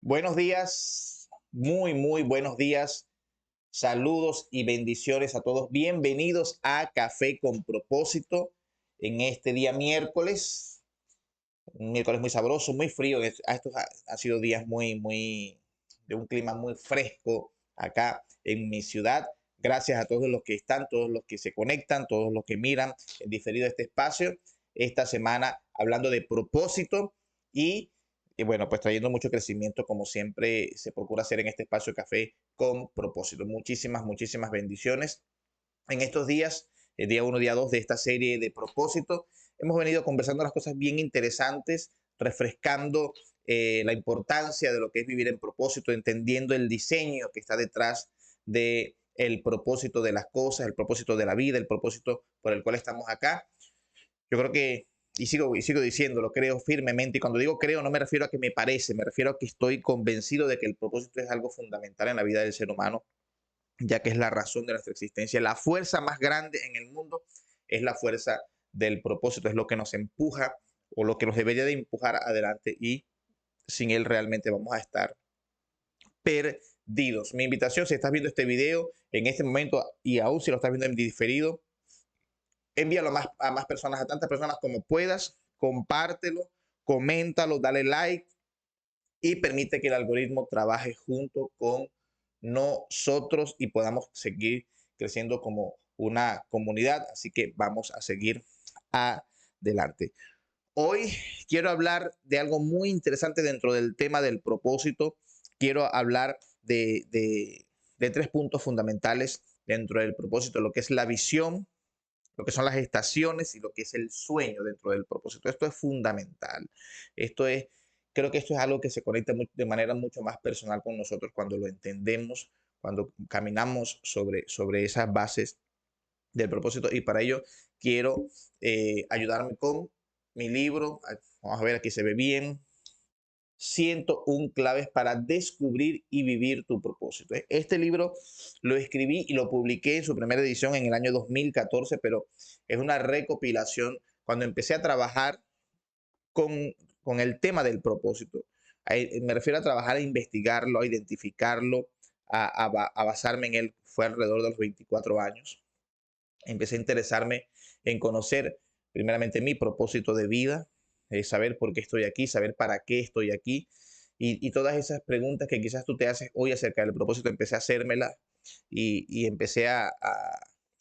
Buenos días, muy buenos días. Saludos y bendiciones a todos. Bienvenidos a Café con Propósito en este día miércoles. Un miércoles muy sabroso, muy frío. Estos han sido días de un clima muy fresco acá en mi ciudad. Gracias a todos los que están, todos los que se conectan, todos los que miran en diferido este espacio. Esta semana hablando de propósito y bueno, pues trayendo mucho crecimiento como siempre se procura hacer en este espacio Café con Propósito. Muchísimas bendiciones. En estos días, el día 1, día 2 de esta serie de propósito, hemos venido conversando las cosas bien interesantes, refrescando la importancia de lo que es vivir en propósito, entendiendo el diseño que está detrás de el propósito de las cosas, el propósito de la vida, el propósito por el cual estamos acá. Yo creo que, y sigo diciéndolo, creo firmemente, y cuando digo creo no me refiero a que me parece, me refiero a que estoy convencido de que el propósito es algo fundamental en la vida del ser humano, ya que es la razón de nuestra existencia. La fuerza más grande en el mundo es la fuerza del propósito, es lo que nos empuja o lo que nos debería de empujar adelante y sin él realmente vamos a estar perdidos. Mi invitación, si estás viendo este video en este momento y aún si lo estás viendo en diferido, envíalo a más personas, a tantas personas como puedas, compártelo, coméntalo, dale like y permite que el algoritmo trabaje junto con nosotros y podamos seguir creciendo como una comunidad. Así que vamos a seguir adelante. Hoy quiero hablar de algo muy interesante dentro del tema del propósito. Quiero hablar de tres puntos fundamentales dentro del propósito, lo que es la visión, lo que son las estaciones y lo que es el sueño dentro del propósito. Esto es fundamental. Esto es, creo que esto es algo que se conecta de manera mucho más personal con nosotros cuando lo entendemos, cuando caminamos sobre esas bases del propósito. Y para ello quiero ayudarme con mi libro. Vamos a ver, aquí se ve bien. 101 claves para descubrir y vivir tu propósito. Este libro lo escribí y lo publiqué en su primera edición en el año 2014, pero es una recopilación cuando empecé a trabajar con el tema del propósito. Me refiero a trabajar, a investigarlo, a identificarlo, a basarme en él. Fue alrededor de los 24 años. Empecé a interesarme en conocer primeramente mi propósito de vida, saber por qué estoy aquí, saber para qué estoy aquí y todas esas preguntas que quizás tú te haces hoy acerca del propósito, empecé a hacérmela y empecé a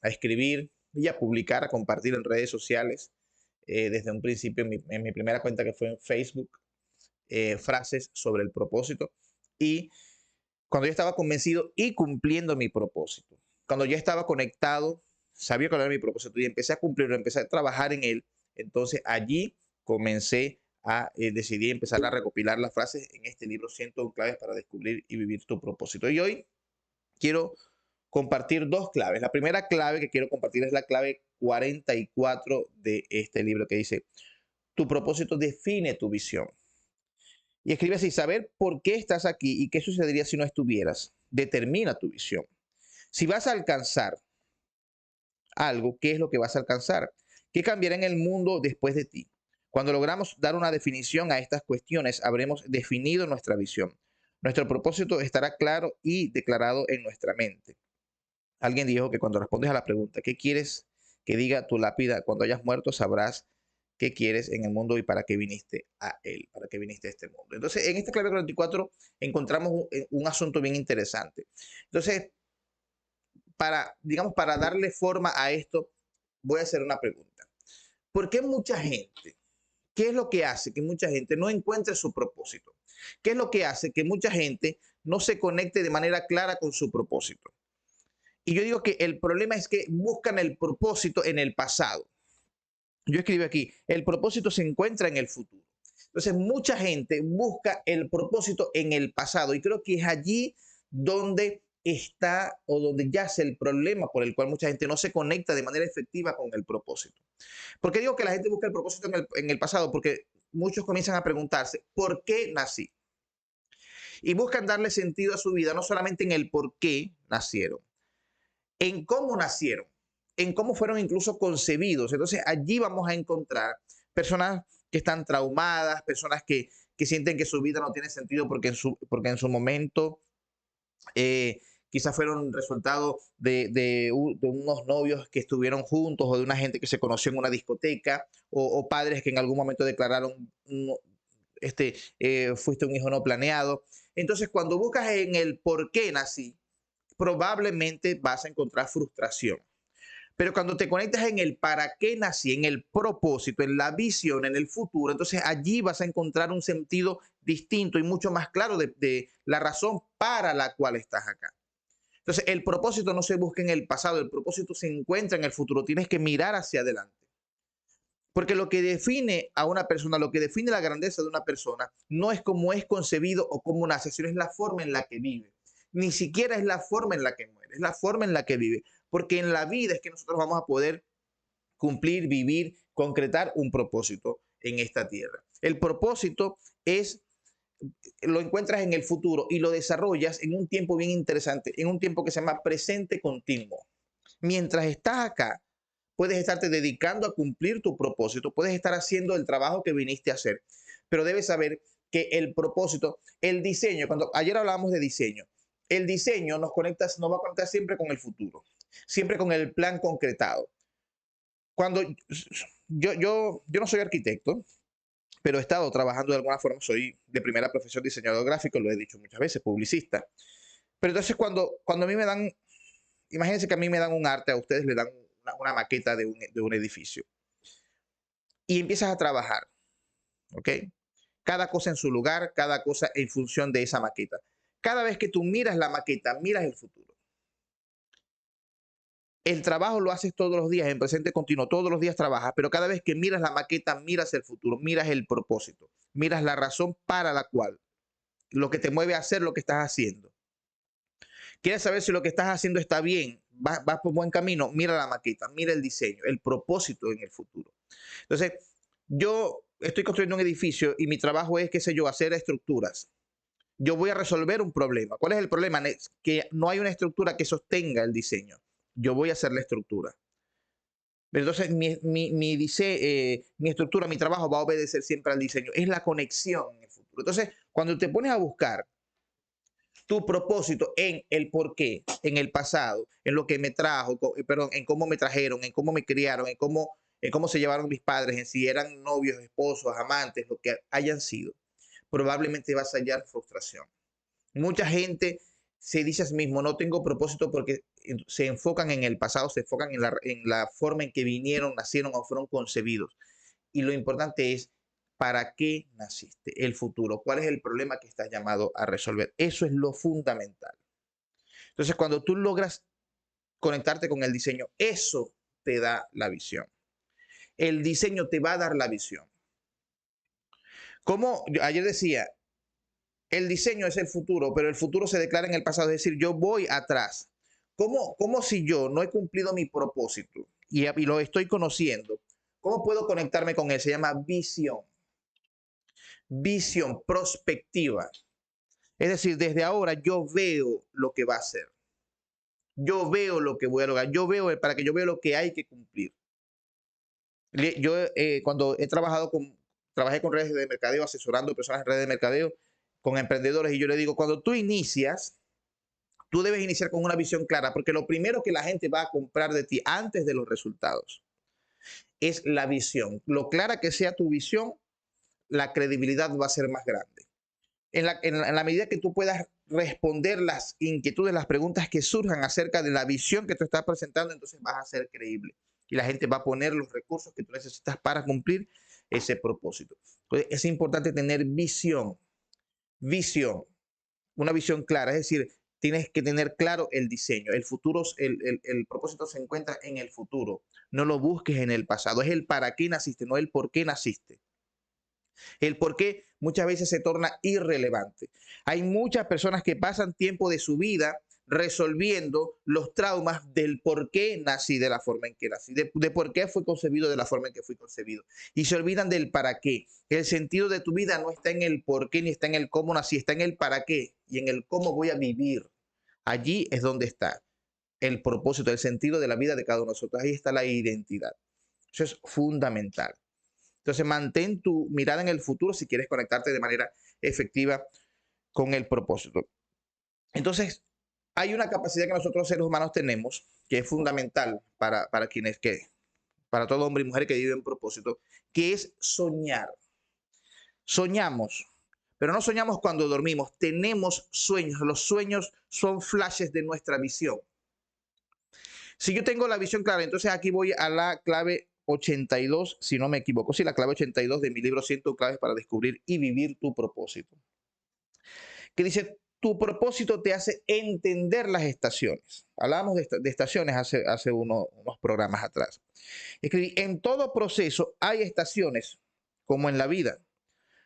escribir y a publicar, a compartir en redes sociales desde un principio en mi primera cuenta que fue en Facebook, frases sobre el propósito y cuando yo estaba convencido y cumpliendo mi propósito, cuando yo estaba conectado, sabía cuál era mi propósito y empecé a cumplirlo, empecé a trabajar en él, entonces allí comencé a decidir empezar a recopilar las frases en este libro 101 claves para descubrir y vivir tu propósito. Y hoy quiero compartir dos claves. La primera clave que quiero compartir es la clave 44 de este libro que dice, tu propósito define tu visión. Y escribe así, saber por qué estás aquí y qué sucedería si no estuvieras, determina tu visión. Si vas a alcanzar algo, ¿qué es lo que vas a alcanzar? ¿Qué cambiará en el mundo después de ti? Cuando logramos dar una definición a estas cuestiones, habremos definido nuestra visión. Nuestro propósito estará claro y declarado en nuestra mente. Alguien dijo que cuando respondes a la pregunta, ¿qué quieres que diga tu lápida? Cuando hayas muerto sabrás qué quieres en el mundo y para qué viniste a él, para qué viniste a este mundo. Entonces, en este clave 44 encontramos un asunto bien interesante. Entonces, digamos, para darle forma a esto, voy a hacer una pregunta. ¿Por qué mucha gente, qué es lo que hace que mucha gente no encuentre su propósito? ¿Qué es lo que hace que mucha gente no se conecte de manera clara con su propósito? Y yo digo que el problema es que buscan el propósito en el pasado. Yo escribo aquí, el propósito se encuentra en el futuro. Entonces, mucha gente busca el propósito en el pasado y creo que es allí donde está o donde yace el problema por el cual mucha gente no se conecta de manera efectiva con el propósito. ¿Por qué digo que la gente busca el propósito en el pasado? Porque muchos comienzan a preguntarse, ¿por qué nací? Y buscan darle sentido a su vida, no solamente en el por qué nacieron, en cómo nacieron, en cómo fueron incluso concebidos. Entonces allí vamos a encontrar personas que están traumadas, personas que sienten que su vida no tiene sentido porque en su momento quizás fueron resultado de unos novios que estuvieron juntos o de una gente que se conoció en una discoteca o padres que en algún momento declararon fuiste un hijo no planeado. Entonces, cuando buscas en el por qué nací, probablemente vas a encontrar frustración. Pero cuando te conectas en el para qué nací, en el propósito, en la visión, en el futuro, entonces allí vas a encontrar un sentido distinto y mucho más claro de la razón para la cual estás acá. Entonces, el propósito no se busca en el pasado, el propósito se encuentra en el futuro. Tienes que mirar hacia adelante. Porque lo que define a una persona, lo que define la grandeza de una persona, no es cómo es concebido o cómo nace, sino es la forma en la que vive. Ni siquiera es la forma en la que muere, es la forma en la que vive. Porque en la vida es que nosotros vamos a poder cumplir, vivir, concretar un propósito en esta tierra. El propósito es lo encuentras en el futuro y lo desarrollas en un tiempo bien interesante, en un tiempo que se llama presente continuo. Mientras estás acá, puedes estarte dedicando a cumplir tu propósito, puedes estar haciendo el trabajo que viniste a hacer, pero debes saber que el propósito, el diseño, cuando ayer hablábamos de diseño, el diseño nos va a conectar siempre con el futuro, siempre con el plan concretado. Cuando yo no soy arquitecto, pero he estado trabajando de alguna forma, soy de primera profesión diseñador gráfico, lo he dicho muchas veces, publicista. Pero entonces cuando a mí me dan, imagínense que a mí me dan un arte, a ustedes le dan una maqueta de un edificio y empiezas a trabajar, ¿ok? Cada cosa en su lugar, cada cosa en función de esa maqueta. Cada vez que tú miras la maqueta, miras el futuro. El trabajo lo haces todos los días, en presente continuo, todos los días trabajas, pero cada vez que miras la maqueta, miras el futuro, miras el propósito, miras la razón para la cual, lo que te mueve a hacer lo que estás haciendo. ¿Quieres saber si lo que estás haciendo está bien? ¿Vas por buen camino? Mira la maqueta, mira el diseño, el propósito en el futuro. Entonces, yo estoy construyendo un edificio y mi trabajo es, qué sé yo, hacer estructuras. Yo voy a resolver un problema. ¿Cuál es el problema? Que no hay una estructura que sostenga el diseño. Yo voy a hacer la estructura. Pero entonces, mi estructura, mi trabajo va a obedecer siempre al diseño. Es la conexión en el futuro. Entonces, cuando te pones a buscar tu propósito en el por qué, en el pasado, en lo que me trajo, perdón, en cómo me trajeron, en cómo me criaron, en cómo se llevaron mis padres, en si eran novios, esposos, amantes, lo que hayan sido, probablemente vas a hallar frustración. Mucha gente se dice a sí mismo, no tengo propósito porque se enfocan en el pasado, se enfocan en la forma en que vinieron, nacieron o fueron concebidos. Y lo importante es, ¿para qué naciste? El futuro. ¿Cuál es el problema que estás llamado a resolver? Eso es lo fundamental. Entonces, cuando tú logras conectarte con el diseño, eso te da la visión. El diseño te va a dar la visión. Como ayer decía, el diseño es el futuro, pero el futuro se declara en el pasado, es decir, yo voy atrás. ¿Cómo si yo no he cumplido mi propósito y lo estoy conociendo? ¿Cómo puedo conectarme con él? Se llama visión. Visión, prospectiva. Es decir, desde ahora yo veo lo que va a ser. Yo veo lo que voy a lograr. Para que yo vea lo que hay que cumplir. Yo cuando trabajé con redes de mercadeo, asesorando personas en redes de mercadeo, con emprendedores, y yo le digo, cuando tú inicias, tú debes iniciar con una visión clara, porque lo primero que la gente va a comprar de ti antes de los resultados es la visión. Lo clara que sea tu visión, la credibilidad va a ser más grande. En la medida que tú puedas responder las inquietudes, las preguntas que surjan acerca de la visión que tú estás presentando, entonces vas a ser creíble y la gente va a poner los recursos que tú necesitas para cumplir ese propósito. Entonces, es importante tener visión, una visión clara, es decir, tienes que tener claro el diseño. El futuro, el propósito se encuentra en el futuro. No lo busques en el pasado. Es el para qué naciste, no el por qué naciste. El por qué muchas veces se torna irrelevante. Hay muchas personas que pasan tiempo de su vida resolviendo los traumas del por qué nací de la forma en que nací, de por qué fui concebido de la forma en que fui concebido. Y se olvidan del para qué. El sentido de tu vida no está en el por qué ni está en el cómo nací, está en el para qué y en el cómo voy a vivir. Allí es donde está el propósito, el sentido de la vida de cada uno de nosotros. Ahí está la identidad. Eso es fundamental. Entonces, mantén tu mirada en el futuro si quieres conectarte de manera efectiva con el propósito. Entonces, hay una capacidad que nosotros seres humanos tenemos que es fundamental para quienes para todo hombre y mujer que vive en propósito, que es soñar. Soñamos, pero no soñamos cuando dormimos, tenemos sueños. Los sueños son flashes de nuestra visión. Si yo tengo la visión clara, entonces aquí voy a la clave 82, si no me equivoco, sí, la clave 82 de mi libro 100 claves para descubrir y vivir tu propósito. Que dice, tu propósito te hace entender las estaciones. Hablábamos de estaciones hace unos programas atrás. Escribí, en todo proceso hay estaciones, como en la vida.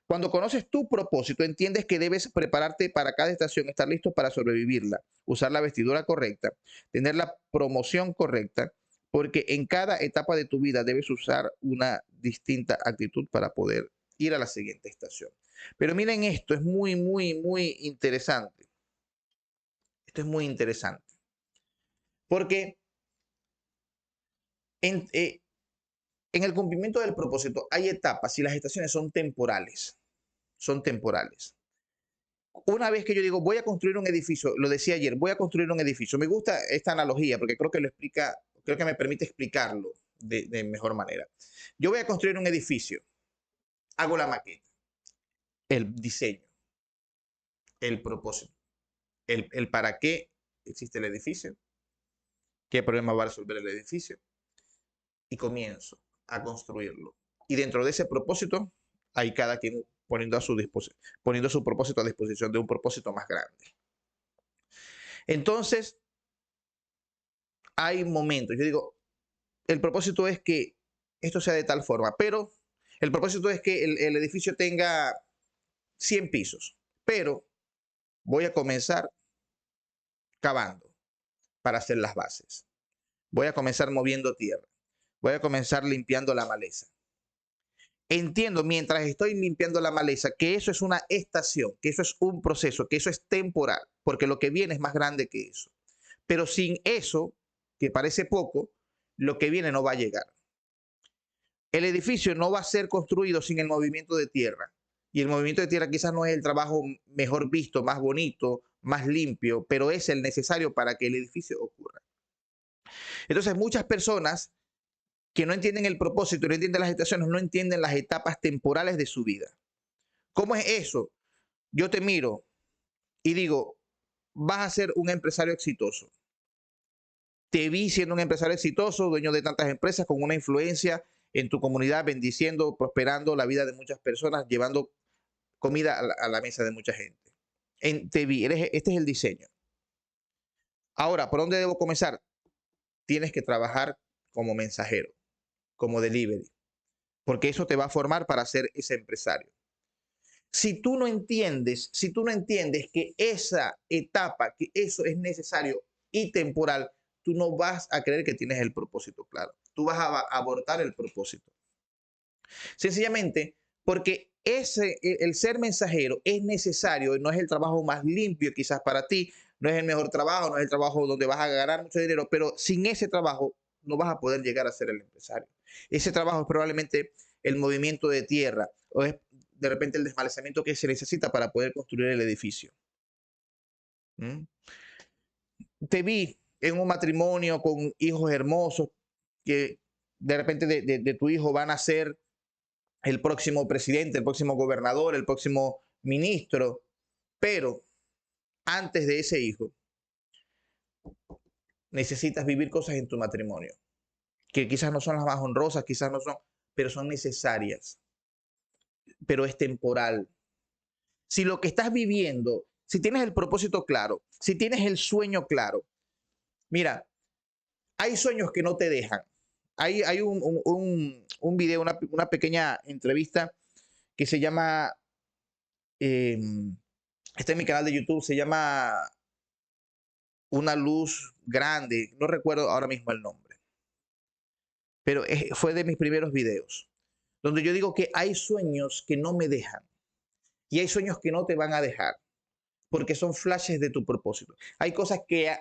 Cuando conoces tu propósito, entiendes que debes prepararte para cada estación, estar listo para sobrevivirla, usar la vestidura correcta, tener la promoción correcta, porque en cada etapa de tu vida debes usar una distinta actitud para poder ir a la siguiente estación. Pero miren esto, es muy, muy, muy interesante. Esto es muy interesante. Porque en el cumplimiento del propósito hay etapas y las estaciones son temporales. Son temporales. Una vez que yo digo, voy a construir un edificio, lo decía ayer, voy a construir un edificio. Me gusta esta analogía porque creo que lo explica, creo que me permite explicarlo de mejor manera. Yo voy a construir un edificio, hago la maqueta, el diseño, el propósito, el para qué existe el edificio, qué problema va a resolver el edificio y comienzo a construirlo. Y dentro de ese propósito, hay cada quien poniendo su propósito a disposición de un propósito más grande. Entonces, hay momentos, yo digo, el propósito es que esto sea de tal forma, pero el propósito es que el edificio tenga 100 pisos, pero voy a comenzar cavando para hacer las bases. Voy a comenzar moviendo tierra. Voy a comenzar limpiando la maleza. Entiendo mientras estoy limpiando la maleza que eso es una estación, que eso es un proceso, que eso es temporal, porque lo que viene es más grande que eso. Pero sin eso, que parece poco, lo que viene no va a llegar. El edificio no va a ser construido sin el movimiento de tierra. Y el movimiento de tierra quizás no es el trabajo mejor visto, más bonito, más limpio, pero es el necesario para que el edificio ocurra. Entonces, muchas personas que no entienden el propósito, no entienden las estaciones, no entienden las etapas temporales de su vida. ¿Cómo es eso? Yo te miro y digo, vas a ser un empresario exitoso. Te vi siendo un empresario exitoso, dueño de tantas empresas, con una influencia en tu comunidad, bendiciendo, prosperando la vida de muchas personas, llevando comida a la mesa de mucha gente. Te vi, este es el diseño. Ahora, ¿por dónde debo comenzar? Tienes que trabajar como mensajero, como delivery, porque eso te va a formar para ser ese empresario. Si tú no entiendes que esa etapa, que eso es necesario y temporal, tú no vas a creer que tienes el propósito claro. Tú vas a abortar el propósito. Sencillamente porque el ser mensajero es necesario, no es el trabajo más limpio quizás para ti, no es el mejor trabajo, no es el trabajo donde vas a ganar mucho dinero, pero sin ese trabajo no vas a poder llegar a ser el empresario. Ese trabajo es probablemente el movimiento de tierra o es de repente el desmalezamiento que se necesita para poder construir el edificio. ¿Mm? Te vi en un matrimonio con hijos hermosos que de repente de tu hijo van a ser el próximo presidente, el próximo gobernador, el próximo ministro, pero antes de ese hijo necesitas vivir cosas en tu matrimonio que quizás no son las más honrosas, quizás no son, pero son necesarias, pero es temporal. Si lo que estás viviendo, si tienes el propósito claro, si tienes el sueño claro, mira, hay sueños que no te dejan. Hay un video, una pequeña entrevista que se llama, eh, está en mi canal de YouTube, se llama Una luz grande, no recuerdo ahora mismo el nombre, pero fue de mis primeros videos, donde yo digo que hay sueños que no me dejan y hay sueños que no te van a dejar, porque son flashes de tu propósito. Hay cosas que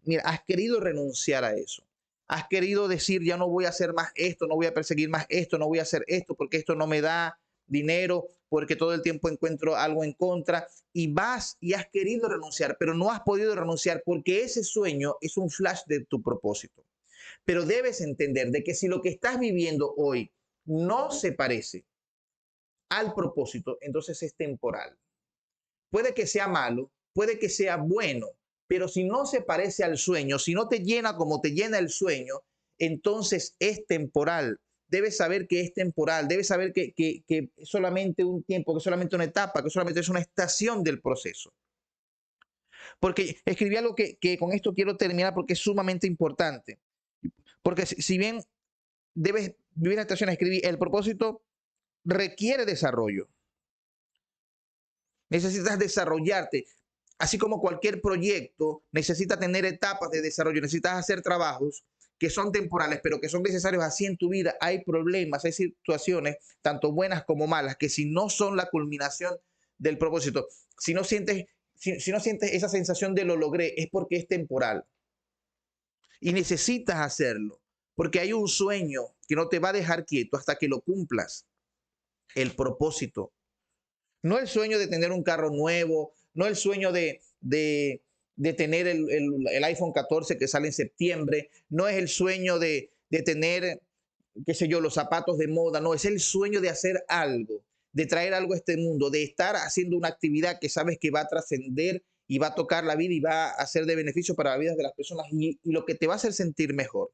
mira, has querido renunciar a eso. Has querido decir, ya no voy a hacer más esto, no voy a perseguir más esto, no voy a hacer esto porque esto no me da dinero, porque todo el tiempo encuentro algo en contra y vas y has querido renunciar, pero no has podido renunciar porque ese sueño es un flash de tu propósito. Pero debes entender de que si lo que estás viviendo hoy no se parece al propósito, entonces es temporal. Puede que sea malo, puede que sea bueno, pero si no se parece al sueño, si no te llena como te llena el sueño, entonces es temporal. Debes saber que es temporal, debes saber que es solamente un tiempo, que es solamente una etapa, que solamente es una estación del proceso. Porque escribí algo que con esto quiero terminar porque es sumamente importante. Porque si bien debes vivir la estación, escribí, el propósito requiere desarrollo. Necesitas desarrollarte. Así como cualquier proyecto necesita tener etapas de desarrollo, necesitas hacer trabajos que son temporales, pero que son necesarios así en tu vida. Hay problemas, hay situaciones, tanto buenas como malas, que si no son la culminación del propósito, si no sientes esa sensación de lo logré, es porque es temporal. Y necesitas hacerlo, porque hay un sueño que no te va a dejar quieto hasta que lo cumplas. El propósito. No el sueño de tener un carro nuevo, no el sueño de tener el iPhone 14 que sale en septiembre, no es el sueño de tener, qué sé yo, los zapatos de moda, no, es el sueño de hacer algo, de traer algo a este mundo, de estar haciendo una actividad que sabes que va a trascender y va a tocar la vida y va a ser de beneficio para la vida de las personas y lo que te va a hacer sentir mejor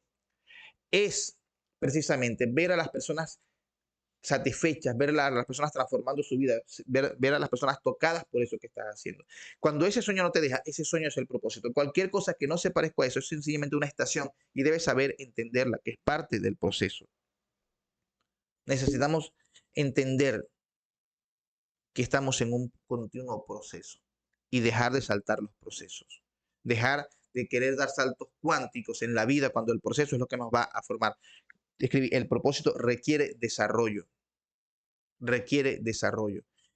es precisamente ver a las personas satisfechas, ver a las personas transformando su vida, ver a las personas tocadas por eso que estás haciendo. Cuando ese sueño no te deja, ese sueño es el propósito. Cualquier cosa que no se parezca a eso es sencillamente una estación y debes saber entenderla, que es parte del proceso. Necesitamos entender que estamos en un continuo proceso y dejar de saltar los procesos. Dejar de querer dar saltos cuánticos en la vida cuando el proceso es lo que nos va a formar. Escribí, el propósito requiere desarrollo.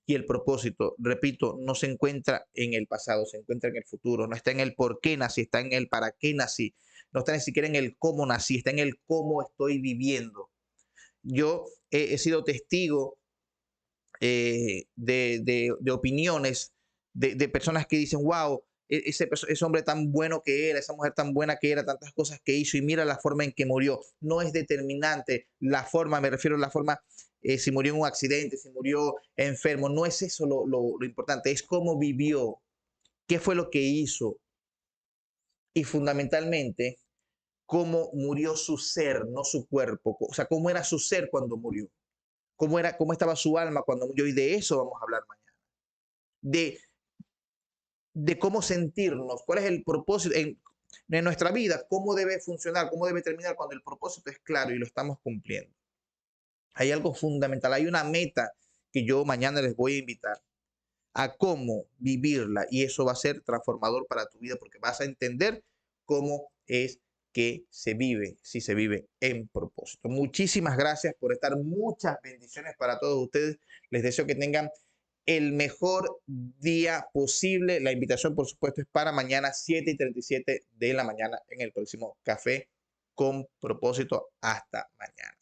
Y el propósito, repito, no se encuentra en el pasado, se encuentra en el futuro. No está en el por qué nací, está en el para qué nací. No está ni siquiera en el cómo nací, está en el cómo estoy viviendo. Yo he sido testigo de opiniones de personas que dicen, wow, ese hombre tan bueno que era, esa mujer tan buena que era, tantas cosas que hizo y mira la forma en que murió. No es determinante la forma, me refiero a la forma, si murió en un accidente, si murió enfermo, no es eso lo importante, es cómo vivió, qué fue lo que hizo y fundamentalmente cómo murió su ser, no su cuerpo, o sea, cómo era su ser cuando murió, cómo estaba su alma cuando murió y de eso vamos a hablar mañana. De de cómo sentirnos, cuál es el propósito en nuestra vida, cómo debe funcionar, cómo debe terminar cuando el propósito es claro y lo estamos cumpliendo. Hay algo fundamental, hay una meta que yo mañana les voy a invitar a cómo vivirla y eso va a ser transformador para tu vida porque vas a entender cómo es que se vive, si se vive en propósito. Muchísimas gracias por estar, muchas bendiciones para todos ustedes. Les deseo que tengan el mejor día posible. La invitación, por supuesto, es para mañana, 7:37 de la mañana, en el próximo Café con Propósito. Hasta mañana.